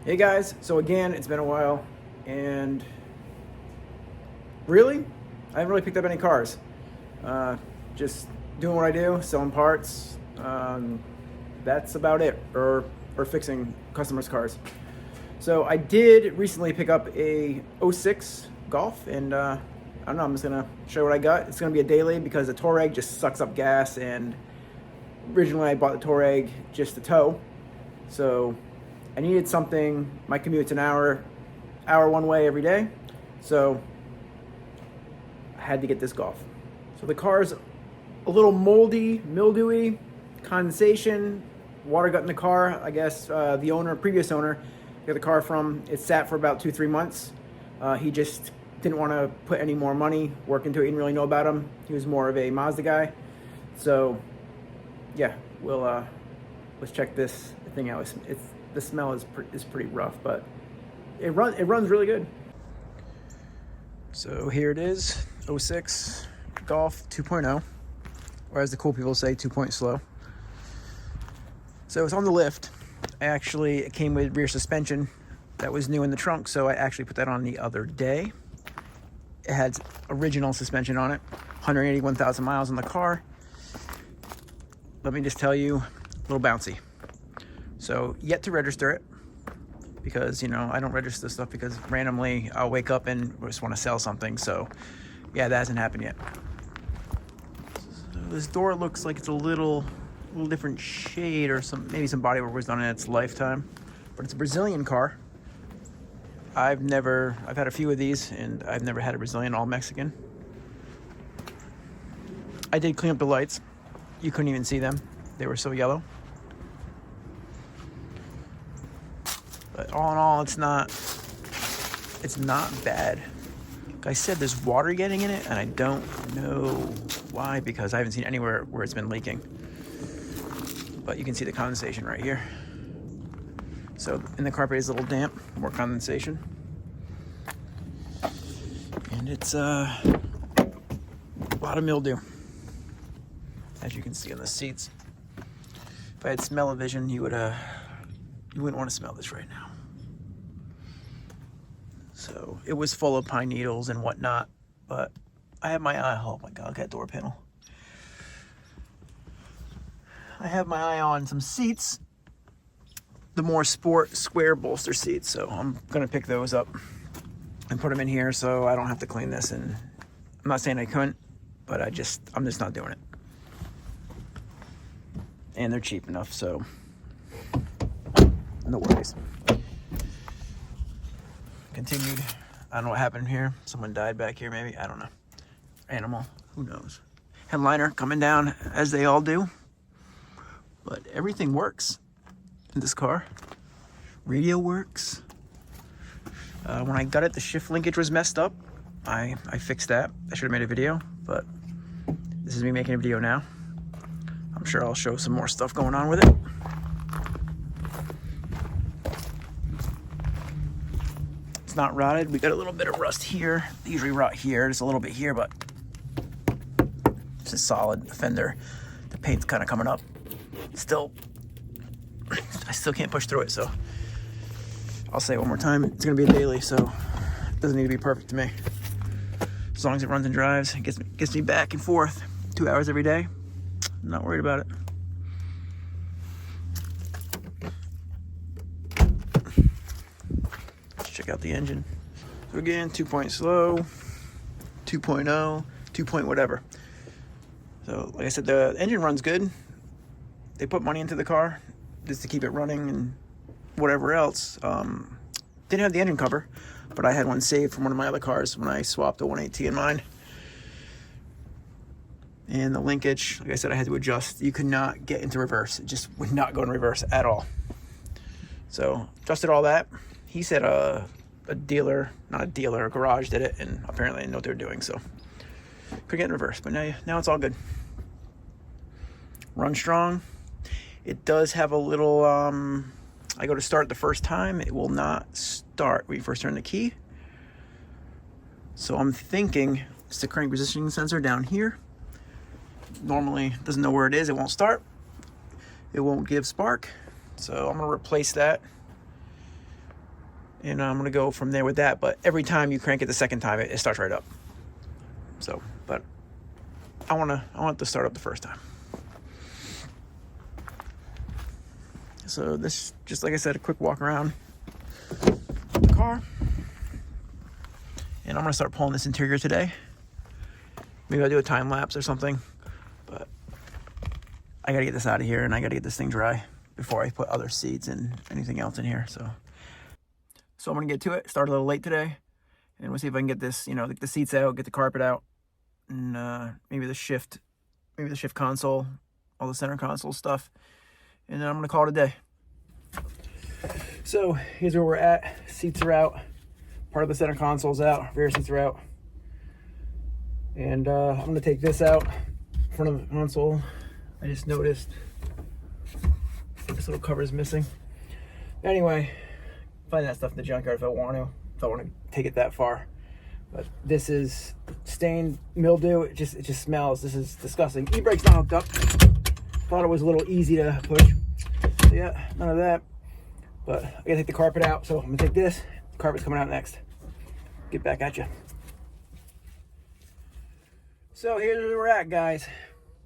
Hey guys, so again, it's been a while, and really, I haven't really picked up any cars. Just doing what I do, selling parts. That's about it, or fixing customers' cars. So I did recently pick up a '06 Golf, and I don't know. I'm just gonna show you what I got. It's gonna be a daily because the Touareg just sucks up gas, and originally I bought the Touareg just to tow. So I needed something. My commute's an hour one way every day, so I had to get this Golf. So the car's a little moldy, mildewy, condensation, water got in the car. I guess the previous owner, got the car from. It sat for about 2-3 months. He just didn't want to put any more money work into it. He didn't really know about him. He was more of a Mazda guy. So yeah, let's check this thing out. The smell is pretty rough, but it runs really good. So here it is, '06 Golf 2.0, or as the cool people say, 2 slow. So it's on the lift. It came with rear suspension that was new in the trunk, so I actually put that on the other day. It had original suspension on it, 181,000 miles on the car. Let me just tell you, a little bouncy. So yet to register it, because I don't register this stuff because randomly I'll wake up and just want to sell something. So yeah, that hasn't happened yet. So this door looks like it's a little different shade, or maybe some body work was done in its lifetime, but it's a Brazilian car. I've had a few of these, and I've never had a Brazilian all Mexican. I did clean up the lights. You couldn't even see them. They were so yellow. But all in all, it's not bad. Like I said, there's water getting in it, and I don't know why, because I haven't seen anywhere where it's been leaking. But you can see the condensation right here. So in the carpet is a little damp, more condensation. And it's a lot of mildew, as you can see on the seats. If I had smell-o-vision, you wouldn't want to smell this right now. So it was full of pine needles and whatnot, but I have my eye. Oh my God, look at that door panel. I have my eye on some seats, the more sport square bolster seats. So I'm gonna pick those up and put them in here, so I don't have to clean this. And I'm not saying I couldn't, but I'm just not doing it. And they're cheap enough, so no worries. Continued. I don't know what happened here. Someone died back here, maybe. I don't know. Animal. Who knows? Headliner coming down, as they all do. But everything works in this car. Radio works. When I got it, the shift linkage was messed up. I fixed that. I should have made a video, but this is me making a video now. I'm sure I'll show some more stuff going on with it. It's not rotted. We got a little bit of rust here. They usually rot here, just a little bit here, but it's a solid fender. The paint's kind of coming up. Still, I still can't push through it, so I'll say it one more time. It's gonna be a daily, so it doesn't need to be perfect to me. As long as it runs and drives, it gets me back and forth 2 hours every day. I'm not worried about it. Check out the engine. So again, 2 slow, 2.0, 2 whatever. So like I said, the engine runs good. They put money into the car just to keep it running and whatever else. Didn't have the engine cover, but I had one saved from one of my other cars when I swapped the 1.8T in mine. And the linkage, like I said, I had to adjust. You could not get into reverse. It just would not go in reverse at all. So adjusted all that. He said a garage did it, and apparently they know what they were doing, so could get in reverse, but now it's all good. Run strong. It does have a little, I go to start the first time, it will not start when you first turn the key. So I'm thinking it's the crank positioning sensor down here. Normally doesn't know where it is, it won't start. It won't give spark. So I'm gonna replace that And I'm gonna go from there with that. But every time you crank it the second time, it starts right up. So, but I want it to start up the first time. So this, just like I said, a quick walk around the car. And I'm gonna start pulling this interior today. Maybe I'll do a time lapse or something, but I gotta get this out of here and I gotta get this thing dry before I put other seats and anything else in here. So I'm gonna get to it. Start a little late today, and we'll see if I can get this, get the seats out, get the carpet out, and maybe the shift console, all the center console stuff, and then I'm gonna call it a day. So here's where we're at. Seats are out. Part of the center console's out. Rear seats are out. And I'm gonna take this out, front of the console. I just noticed this little cover is missing. Anyway, find that stuff in the junkyard if I want to take it that far. But this is stained mildew. It just smells. This is disgusting. E-brake's not hooked up. Thought it was a little easy to push. So yeah, none of that. But I gotta take the carpet out, so I'm gonna take this. The carpet's coming out next. Get back at you. So here's where we're at, guys.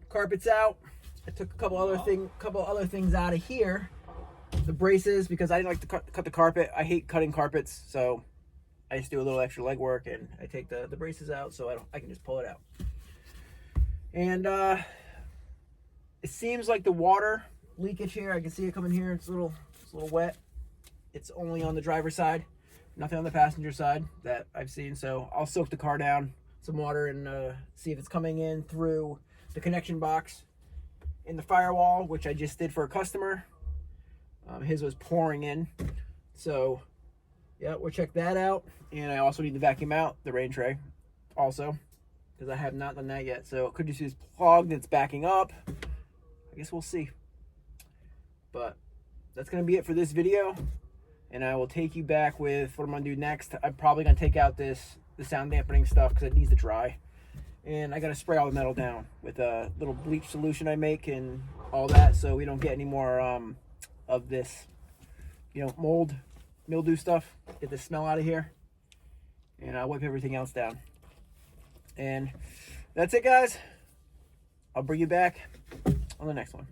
Carpet's out. I took a couple other things out of here. The braces, because I didn't like to cut the carpet. I hate cutting carpets, so I just do a little extra leg work, and I take the braces out so I can just pull it out. And it seems like the water leakage here, I can see it coming here. It's a little wet. It's only on the driver's side, nothing on the passenger side that I've seen. So I'll soak the car down some water and see if it's coming in through the connection box in the firewall, which I just did for a customer. His was pouring in, so yeah, we'll check that out. And I also need to vacuum out the rain tray also, because I have not done that yet. So it could just be plugged, it's backing up. I guess we'll see. But that's gonna be it for this video, and I will take you back with what I'm gonna do next. I'm probably gonna take out the sound dampening stuff because it needs to dry, and I gotta spray all the metal down with a little bleach solution I make and all that, so we don't get any more of this, mildew stuff. Get the smell out of here, and I'll wipe everything else down. And that's it, guys. I'll bring you back on the next one.